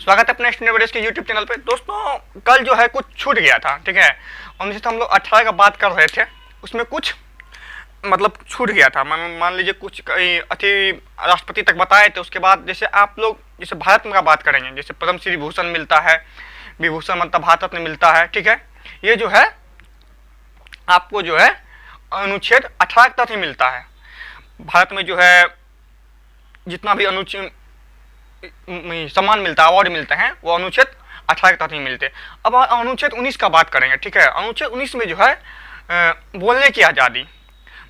स्वागत है अपने स्टूडेंट वीडियोस के यूट्यूब चैनल पे। दोस्तों कल जो है कुछ छूट गया था, ठीक है। और जैसे हम लोग 18 का बात कर रहे थे, उसमें कुछ मतलब छूट गया था। मान लीजिए कुछ अति राष्ट्रपति तक बताए थे। उसके बाद जैसे आप लोग जैसे भारत में का बात करेंगे, जैसे पद्म श्री विभूषण मिलता है, विभूषण मतलब भारत रत्न मिलता है, ठीक है। ये जो है आपको जो है अनुच्छेद 18 तक ही मिलता है। भारत में जो है जितना भी सम्मान मिलता है, अवार्ड मिलते हैं, वो अनुच्छेद 18 के तहत ही मिलते हैं। अब अनुच्छेद 19 का बात करेंगे, ठीक है। अनुच्छेद 19 में जो है बोलने की आज़ादी,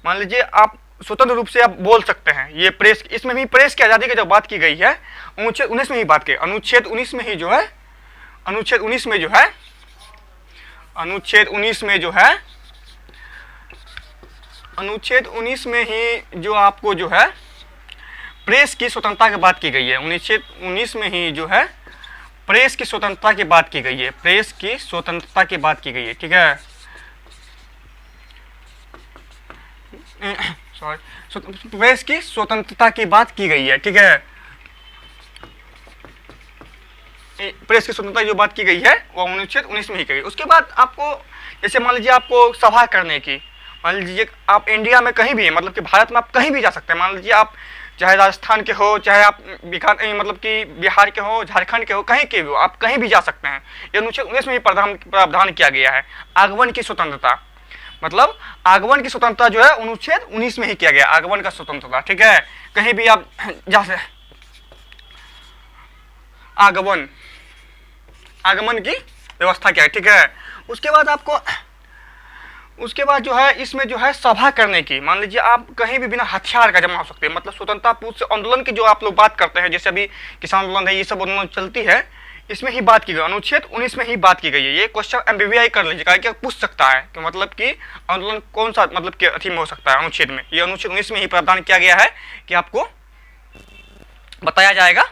मान लीजिए आप स्वतंत्र रूप से आप बोल सकते हैं। ये प्रेस, इसमें भी प्रेस की आज़ादी की जब बात की गई है अनुच्छेद 19 में ही बात की। अनुच्छेद 19 में ही जो है अनुच्छेद 19 में जो है अनुच्छेद 19 में जो है अनुच्छेद 19 में ही जो आपको जो है प्रेस की स्वतंत्रता की बात की गई है। अनुच्छेद 19 में ही जो है प्रेस की स्वतंत्रता की बात की गई है। प्रेस की स्वतंत्रता की बात की गई है, ठीक है। सॉरी, प्रेस की स्वतंत्रता की बात की गई है, ठीक है। प्रेस की स्वतंत्रता जो बात की गई है वो अनुच्छेद 19 में ही की गई। उसके बाद आपको जैसे मान लीजिए आपको सभा करने की, मान लीजिए आप इंडिया में कहीं भी है, मतलब कि भारत में आप कहीं भी जा सकते हैं। मान लीजिए आप चाहे राजस्थान के हो, चाहे आप मतलब कि बिहार के हो, झारखंड के हो, कहीं के भी हो, आप कहीं भी जा सकते हैं। ये अनुच्छेद 19 में ही प्रावधान किया गया है। आगमन की स्वतंत्रता, मतलब आगमन की स्वतंत्रता जो है अनुच्छेद 19 में ही किया गया। आगमन का स्वतंत्रता, ठीक है। कहीं भी आप जा सकते, आगमन की व्यवस्था किया है, ठीक है। उसके बाद जो है इसमें जो है सभा करने की, मान लीजिए आप कहीं भी बिना हथियार का जमा हो सकते हैं। मतलब स्वतंत्रता पूर्व से आंदोलन की जो आप लोग बात करते हैं, जैसे अभी किसान आंदोलन है, ये सब आंदोलन चलती है, इसमें ही बात की गई। अनुच्छेद 19 में ही बात की गई है। ये क्वेश्चन एमबीबीआई कर लीजिएगा, क्या पूछ सकता है कि मतलब कि आंदोलन कौन सा मतलब कि अथी में हो सकता है अनुच्छेद में। ये अनुच्छेद 19 में ही प्रावधान किया गया है कि आपको बताया जाएगा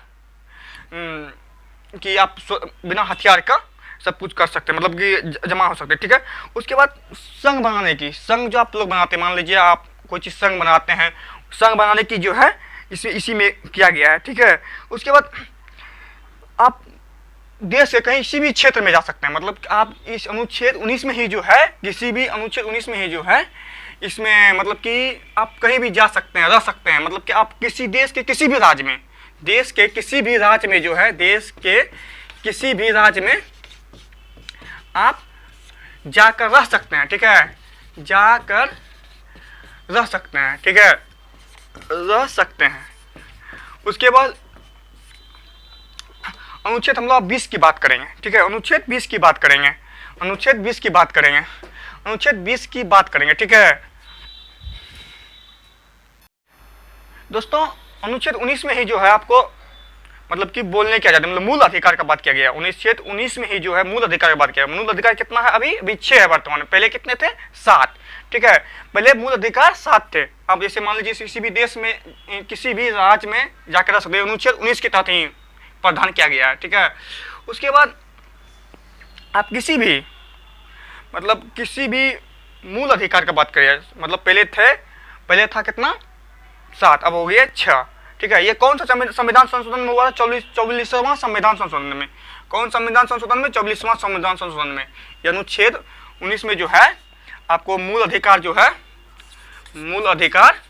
कि आप बिना हथियार का सब कुछ कर सकते हैं, मतलब कि जमा हो सकते हैं, ठीक है। उसके बाद संघ बनाने की, संघ जो आप लोग बनाते हैं, मान लीजिए आप कोई चीज़ संघ बनाते हैं, संघ बनाने की जो है इसी में किया गया है, ठीक है। उसके बाद आप देश के कहीं किसी भी क्षेत्र में जा सकते हैं। मतलब आप इस अनुच्छेद 19 में ही जो है किसी भी अनुच्छेद 19 में ही जो है इसमें मतलब कि आप कहीं भी जा सकते हैं, रह सकते हैं। मतलब कि आप किसी देश के किसी भी राज्य में, देश के किसी भी राज्य में जो है, देश के किसी भी राज्य में आप जाकर रह सकते हैं, ठीक है। जाकर रह सकते हैं, ठीक है, रह सकते हैं। उसके बाद अनुच्छेद हम लोग 20 की बात करेंगे, ठीक है। अनुच्छेद 20 की बात करेंगे, अनुच्छेद 20 की बात करेंगे, अनुच्छेद 20 की बात करेंगे, ठीक है। दोस्तों अनुच्छेद 19 में ही जो है आपको मतलब कि बोलने की आजादी, मतलब मूल अधिकार का बात किया गया। अनुच्छेद 19 में ही जो है मूल अधिकार की बात किया। मूल अधिकार कितना है? अभी 6 है वर्तमान में, पहले कितने थे? 7, ठीक है। पहले मूल अधिकार 7 थे। अब जैसे मान लीजिए किसी भी देश में, किसी भी राज्य में जाकर रह सकते हैं, अनुच्छेद 19 के तहत ही प्रावधान किया गया है, ठीक है। उसके बाद आप किसी भी मतलब किसी भी मूल अधिकार का बात करिए, मतलब पहले था कितना? 7, अब हो गया 6, ठीक है। ये कौन सा संविधान संशोधन में हुआ था? 44वां संविधान संशोधन में। कौन संविधान संशोधन में? 44वां संविधान संशोधन में। ये अनुच्छेद 19 में जो है आपको मूल अधिकार जो है, मूल अधिकार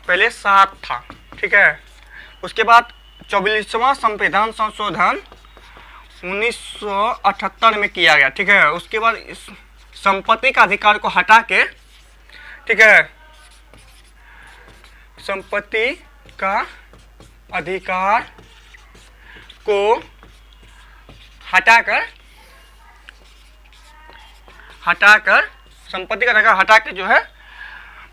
पहले 7 था, ठीक है। उसके बाद 44वां संविधान संशोधन 1978 में किया गया, ठीक है। उसके बाद इस संपत्ति का अधिकार को हटा के, ठीक है, संपत्ति का अधिकार को हटाकर संपत्ति का अधिकार हटा के जो है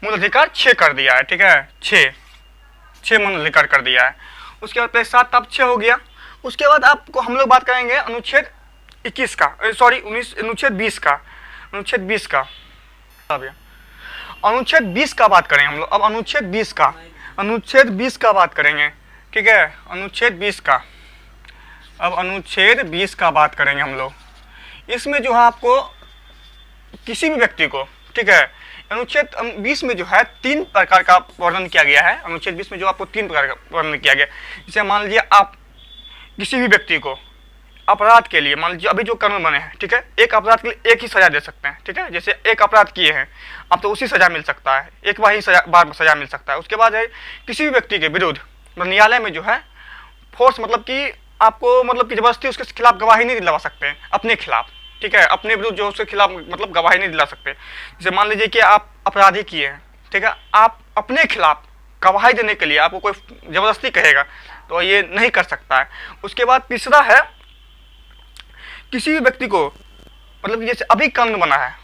मूल अधिकार 6 कर दिया है, ठीक है। 6 मूल अधिकार कर दिया है। उसके बाद पहले 7 अब 6 हो गया। उसके बाद आपको हम लोग बात करेंगे अनुच्छेद 21 का, सॉरी अनुच्छेद 20 का, अनुच्छेद 20 का, अनुच्छेद 20 का बात करेंगे हम लोग। अब अनुच्छेद 20 का बात करेंगे, ठीक है। अनुच्छेद 20 का, अब अनुच्छेद 20 का बात करेंगे हम लोग। इसमें जो है आपको किसी भी व्यक्ति को, ठीक है, अनुच्छेद 20 में जो है 3 प्रकार का वर्णन किया गया है। अनुच्छेद 20 में जो आपको 3 प्रकार का वर्णन किया गया है। जैसे मान लीजिए आप किसी भी व्यक्ति को अपराध के लिए, मान लीजिए अभी जो कानून बने हैं, ठीक है, एक अपराध के लिए एक ही सजा दे सकते हैं, ठीक है, जैसे एक अपराध किए हैं अब तो उसी सजा मिल सकता है, एक बार ही बार सजा मिल सकता है। उसके बाद है किसी भी व्यक्ति के विरुद्ध न्यायालय में जो है फोर्स, मतलब कि आपको मतलब कि जबरदस्ती उसके खिलाफ गवाही नहीं दिलवा सकते हैं अपने खिलाफ, ठीक है, अपने विरुद्ध जो उसके खिलाफ मतलब गवाही नहीं दिला सकते। जैसे मान लीजिए कि आप अपराधी किए हैं, ठीक है, आप अपने खिलाफ गवाही देने के लिए आपको कोई जबरदस्ती कहेगा तो ये नहीं कर सकता है। उसके बाद तीसरा है किसी भी व्यक्ति को, मतलब कि जैसे अभी कानून बना है,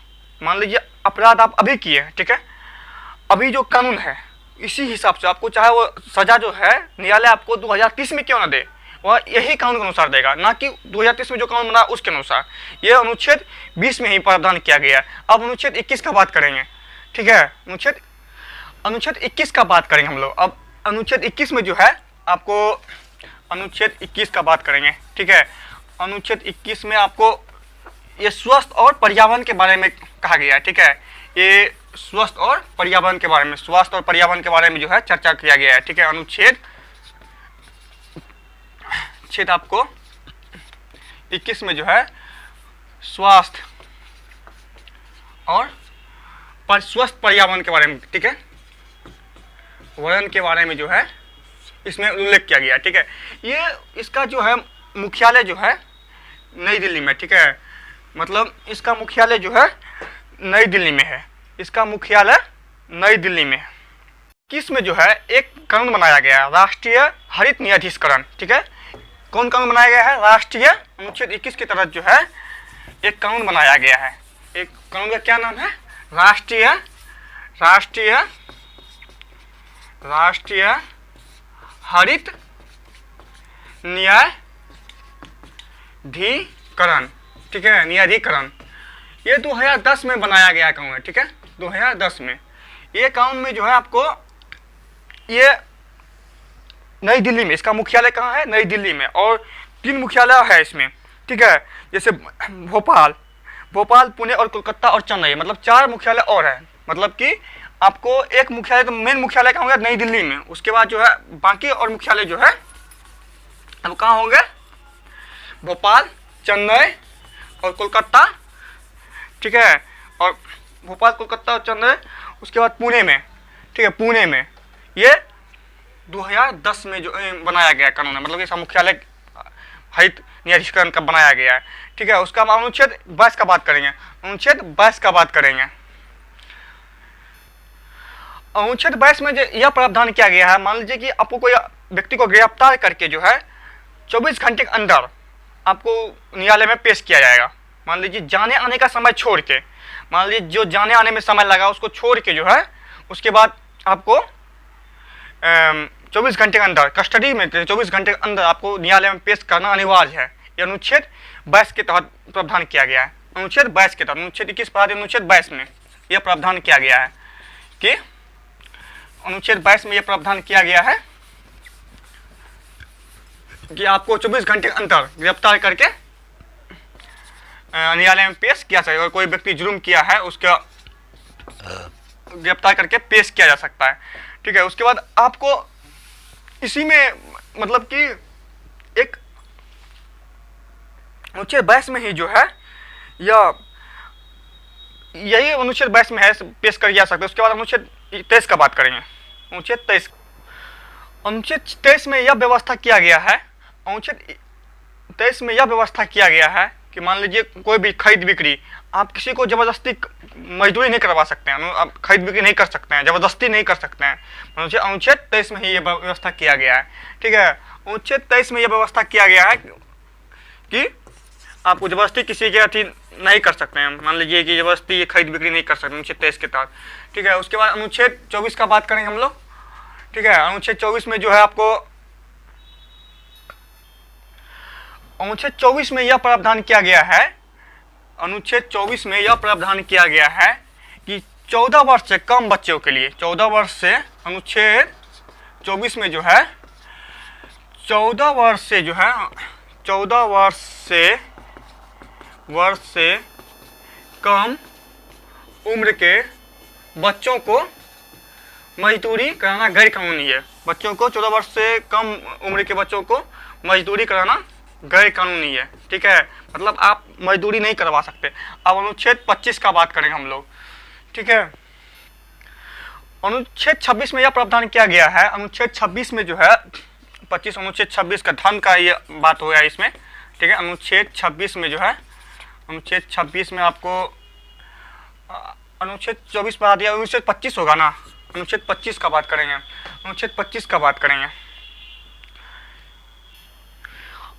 मान लीजिए अपराध आप अभी किए हैं, ठीक है, अभी जो कानून है इसी हिसाब से आपको चाहे वो सजा जो है न्यायालय आपको 2030 में क्यों ना दे, वह यही कानून के अनुसार देगा, ना कि 2030 में जो कानून बना उसके अनुसार। ये अनुच्छेद 20 में ही प्रावधान किया गया है। अब अनुच्छेद 21 का बात करेंगे, ठीक है, अनुच्छेद 21 का बात करेंगे हम लोग। अब अनुच्छेद 21 में जो है आपको अनुच्छेद 21 का बात करेंगे, ठीक है। अनुच्छेद 21 में आपको ये स्वास्थ्य और पर्यावरण के बारे में कहा गया है, ठीक है, ये स्वास्थ्य और पर्यावरण के बारे में जो है चर्चा किया गया है, ठीक है। अनुच्छेद आपको 21 में जो है स्वास्थ्य और स्वस्थ पर्यावरण के बारे में, ठीक है, वर्ण के बारे में जो है इसमें उल्लेख किया गया है, ठीक है। ये इसका जो है मुख्यालय जो है नई दिल्ली में, ठीक है, मतलब इसका मुख्यालय जो है नई दिल्ली में है, इसका मुख्यालय नई दिल्ली में है। किसमें जो है एक कानून बनाया गया है, राष्ट्रीय हरित न्यायाधीकरण, ठीक है। कौन कानून बनाया गया है? राष्ट्रीय, अनुच्छेद 21 के तहत जो है एक कानून बनाया गया है। एक कानून का क्या नाम है? राष्ट्रीय हरित न्यायाधीकरण, ठीक है, न्यायाधीकरण। ये 2010 में बनाया गया कानून है, ठीक है, 2010 में। ये कानून में जो है आपको ये नई दिल्ली में, इसका मुख्यालय कहाँ है? नई दिल्ली में, और 3 मुख्यालय है इसमें, ठीक है, जैसे भोपाल, पुणे और कोलकाता और चेन्नई, मतलब 4 मुख्यालय और है। मतलब कि आपको एक मुख्यालय, तो मेन मुख्यालय कहाँ होगा? नई दिल्ली में। उसके बाद जो है बाकी और मुख्यालय जो है अब कहाँ होंगे? भोपाल, चेन्नई और कोलकाता, ठीक है, और भोपाल, कोलकाता और चेन्नई। उसके बाद पुणे में, ठीक है, पुणे में। ये 2010 में जो बनाया गया कानून है, मतलब इसका मुख्यालय हरित न्यायाधीकरण का बनाया गया है, ठीक है। उसका अनुच्छेद 22 का बात करेंगे, अनुच्छेद 22 का बात करेंगे। अनुच्छेद 22 में यह प्रावधान किया गया है, मान लीजिए कि आपको कोई व्यक्ति को गिरफ्तार करके जो है 24 घंटे के अंदर आपको न्यायालय में पेश किया जाएगा। मान लीजिए जाने आने का समय छोड़ के, मान लीजिए जो जाने आने में समय लगा उसको छोड़ के जो है उसके बाद आपको 24 घंटे के अंदर कस्टडी में 24 घंटे के अंदर आपको न्यायालय में पेश करना अनिवार्य है। यह अनुच्छेद 22 के तहत प्रावधान किया गया है। अनुच्छेद 22 के तहत, अनुच्छेद 21 पर अनुच्छेद 22 में यह प्रावधान किया गया है कि अनुच्छेद 22 में यह प्रावधान किया गया है कि आपको 24 घंटे के अंदर गिरफ्तार करके न्यायालय में पेश किया जाएगा। और कोई व्यक्ति जुर्म किया है उसका गिरफ्तार करके पेश किया जा सकता है, ठीक है। उसके बाद आपको इसी में मतलब कि एक अनुच्छेद 22 में ही जो है यही अनुच्छेद 22 में है, पेश कर जा सकते हैं। उसके बाद अनुच्छेद 23 का बात करेंगे। अनुच्छेद 23 में यह व्यवस्था किया गया है, अनुच्छेद 23 में यह व्यवस्था किया गया है कि मान लीजिए कोई भी खरीद बिक्री, आप किसी को जबरदस्ती मजदूरी नहीं करवा सकते हैं, आप खरीद बिक्री नहीं कर सकते हैं, जबरदस्ती नहीं कर सकते हैं। अनुच्छेद 23 में ही ये व्यवस्था किया गया है, ठीक है। अनुच्छेद 23 में यह व्यवस्था किया गया है कि आपको जबरदस्ती किसी के अथी नहीं कर सकते हैं, मान लीजिए कि जबरदस्ती खरीद बिक्री नहीं कर सकते अनुच्छेद 23 के तहत, ठीक है। उसके बाद अनुच्छेद 24 का बात करेंगे हम लोग, ठीक है। अनुच्छेद 24 में जो है आपको अनुच्छेद 24 में यह प्रावधान किया गया है, अनुच्छेद 24 में यह प्रावधान किया गया है कि 14 वर्ष से कम बच्चों के लिए, 14 वर्ष से, अनुच्छेद 24 में जो है 14 वर्ष से जो है 14 वर्ष से कम उम्र के बच्चों को मजदूरी कराना गैर कानूनी है। बच्चों को 14 वर्ष से कम उम्र के बच्चों को मजदूरी कराना गैर कानूनी है, ठीक है, मतलब आप मजदूरी नहीं करवा सकते। अब अनुच्छेद 25 का बात करेंगे हम लोग, ठीक है। अनुच्छेद 26 में यह प्रावधान किया गया है, अनुच्छेद 26 में जो है 25 अनुच्छेद 26 का धर्म का ये बात हो गया इसमें, ठीक है। अनुच्छेद 26 में जो है, अनुच्छेद 26 में आपको अनुच्छेद 24 बता दिया, अनुच्छेद 25 होगा ना, अनुच्छेद 25 का बात करेंगे, अनुच्छेद 25 का बात करेंगे।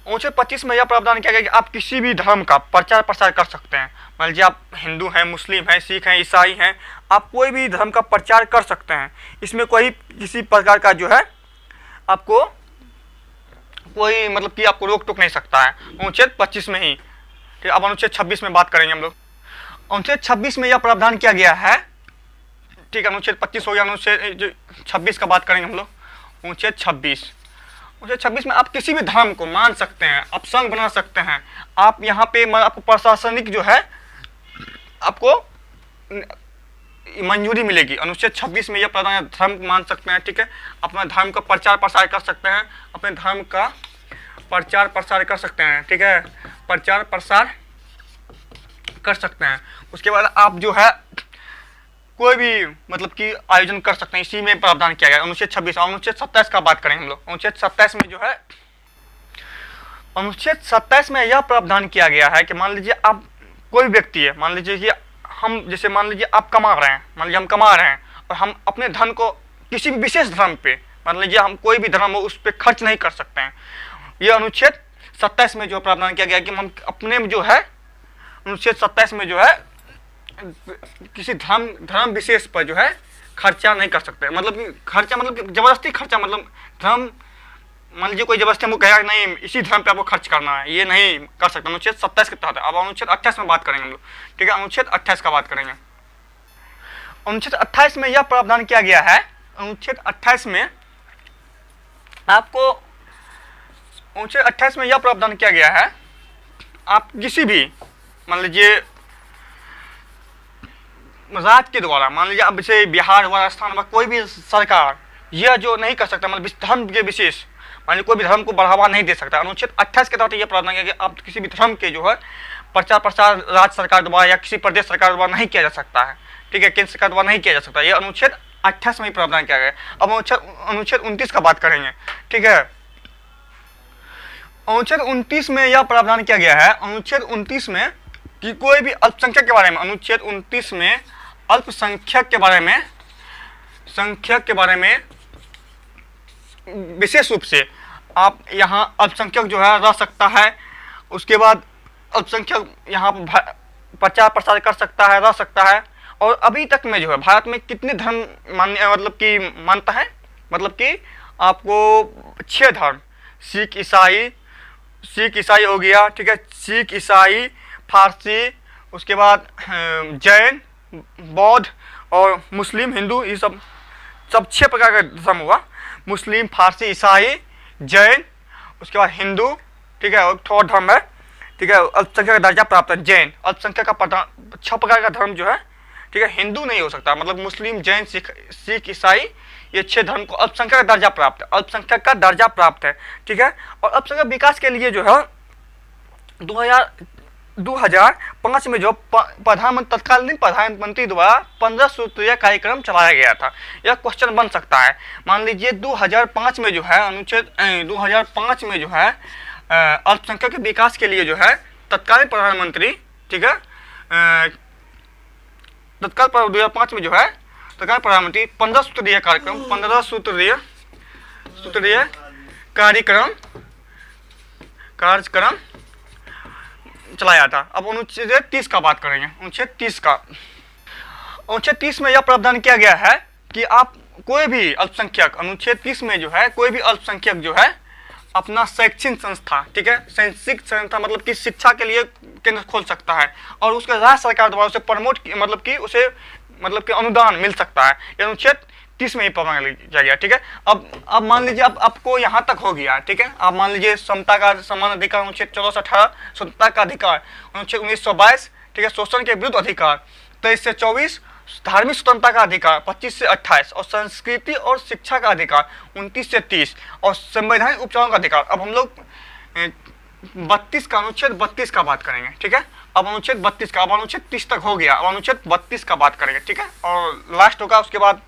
अनुच्छेद 25 में यह प्रावधान किया गया कि आप किसी भी धर्म का प्रचार प्रसार कर सकते हैं। मान लीजिए आप हिंदू हैं, मुस्लिम हैं, सिख हैं, ईसाई हैं, आप कोई भी धर्म का प्रचार कर सकते हैं। इसमें कोई किसी प्रकार का जो है आपको कोई मतलब कि आपको रोक टोक नहीं सकता है, अनुच्छेद 25 में ही, ठीक। अब अनुच्छेद 26 में बात करेंगे हम लोग। अनुच्छेद 26 में यह प्रावधान किया गया है, ठीक है। अनुच्छेद 25 हो गया, अनुच्छेद 26 का बात करेंगे हम लोग। अनुच्छेद 26 में आप किसी भी धर्म को मान सकते हैं, आप संघ बना सकते हैं। आप यहाँ पे आपको प्रशासनिक जो है आपको मंजूरी मिलेगी। अनुच्छेद 26 में यह प्रावधान, धर्म मान सकते हैं, ठीक है, अपना धर्म का प्रचार प्रसार कर सकते हैं, अपने धर्म का प्रचार प्रसार कर सकते हैं, ठीक है, प्रचार प्रसार कर सकते हैं। उसके बाद आप जो है कोई भी मतलब कि आयोजन कर सकते हैं, इसी में प्रावधान किया गया अनुच्छेद 26। अनुच्छेद 27 का बात करेंगे हम लोग। अनुच्छेद 27 में जो है, अनुच्छेद 27 में यह प्रावधान किया गया है कि मान लीजिए आप कोई व्यक्ति है, मान लीजिए कि हम जैसे मान लीजिए आप कमा रहे हैं, मान लीजिए हम कमा रहे हैं और हम अपने धन को किसी भी विशेष धर्म पे, मान लीजिए हम कोई भी धर्म हो उस पर खर्च नहीं कर सकते हैं। यह अनुच्छेद 27 में जो प्रावधान किया गया कि हम अपने जो है, अनुच्छेद 27 में जो है किसी धर्म विशेष पर जो है खर्चा नहीं कर सकते। मतलब खर्चा मतलब जबरदस्ती खर्चा, मतलब धर्म मान लीजिए कोई जबरदस्ती हमको कहेगा नहीं इसी धर्म पे आपको खर्च करना है, ये नहीं कर सकते। अनुच्छेद 27 के तहत। अब अनुच्छेद 28 में बात करेंगे हम लोग, ठीक है। अनुच्छेद 28 का बात करेंगे। अनुच्छेद 28 में यह प्रावधान किया गया है, अनुच्छेद 28 में आपको, अनुच्छेद 28 में यह प्रावधान किया गया है, आप किसी भी मान लीजिए राज्य के द्वारा, मान लीजिए अब जैसे बिहार हुआ, राजस्थान हुआ, कोई भी सरकार यह जो नहीं कर सकता, मतलब धर्म के विशेष मान लीजिए कोई भी धर्म को बढ़ावा नहीं दे सकता। अनुच्छेद 28 के तहत यह प्रावधान किया कि आप किसी भी धर्म के जो है प्रचार प्रसार राज्य सरकार द्वारा या किसी प्रदेश सरकार द्वारा नहीं किया जा सकता है, ठीक है, केंद्र सरकार द्वारा नहीं किया जा सकता। यह अनुच्छेद 28 में ही प्रावधान किया गया। अब अनुच्छेद 29 का बात करेंगे, ठीक है। अनुच्छेद 29 में यह प्रावधान किया गया है, अनुच्छेद 29 में कि कोई भी अल्पसंख्यक के बारे में, अनुच्छेद 29 में अल्पसंख्यक के बारे में विशेष रूप से आप यहाँ अल्पसंख्यक जो है रह सकता है। उसके बाद अल्पसंख्यक यहाँ प्रचार प्रसार कर सकता है, रह सकता है। और अभी तक में जो है भारत में कितने धर्म मतलब कि मानता है, मतलब कि आपको 6 धर्म, सिख ईसाई हो गया, ठीक है, सिख ईसाई फारसी, उसके बाद जैन बौद्ध और मुस्लिम हिंदू, ये सब 6 प्रकार का धर्म हुआ। मुस्लिम फारसी ईसाई जैन, उसके बाद हिंदू, ठीक है, और थोड़ा धर्म है, ठीक है, अल्पसंख्यक का दर्जा प्राप्त है जैन। अल्पसंख्यक का 6 प्रकार का धर्म जो है, ठीक है, हिंदू नहीं हो सकता, मतलब मुस्लिम जैन सिख ईसाई, ये 6 धर्म को अल्पसंख्यक का दर्जा प्राप्त है, अल्पसंख्यक का दर्जा प्राप्त है, ठीक है। और अल्पसंख्यक विकास के लिए जो है 2005 में जो तत्कालीन प्रधानमंत्री द्वारा 15 सूत्रीय कार्यक्रम चलाया गया था। यह क्वेश्चन बन सकता है। मान लीजिए 2005 में जो है अनुच्छेद 2005 में जो है अल्पसंख्यक के विकास के लिए जो है तत्कालीन प्रधानमंत्री, ठीक है, तत्काल 2005 में जो है तत्काल प्रधानमंत्री 15 सूत्रीय कार्यक्रम, 15 सूत्रीय कार्यक्रम चलाया था। अब अनुच्छेद 30 का बात करेंगे। अनुच्छेद 30 में यह प्रावधान किया गया है कि आप कोई भी अल्पसंख्यक, अनुच्छेद 30 में जो है कोई भी अल्पसंख्यक जो है अपना शैक्षणिक संस्था, ठीक है, शैक्षिक संस्था मतलब कि शिक्षा के लिए केंद्र खोल सकता है और उसके राज्य सरकार द्वारा उसे प्रमोट मतलब कि उसे मतलब कि अनुदान मिल सकता है। यह अनुच्छेद 30 में ही प्रावधान किया गया, ठीक है। अब मान लीजिए अब आपको यहाँ तक हो गया, ठीक है। अब मान लीजिए समता का समान अधिकार, अनुच्छेद 14 से 18 स्वतंत्रता का अधिकार, अनुच्छेद 1922, ठीक है, शोषण के विरुद्ध अधिकार, 23 से 24 धार्मिक स्वतंत्रता का अधिकार 25 से 28, और संस्कृति और शिक्षा का अधिकार 29 से 30, और संवैधानिक उपचारों का अधिकार। अब हम लोग 32 का, अनुच्छेद 32 का बात करेंगे, ठीक है। अब अनुच्छेद 32 का, अब अनुच्छेद 30 तक हो गया, अब अनुच्छेद 32 का बात करेंगे, ठीक है। और लास्ट होगा उसके बाद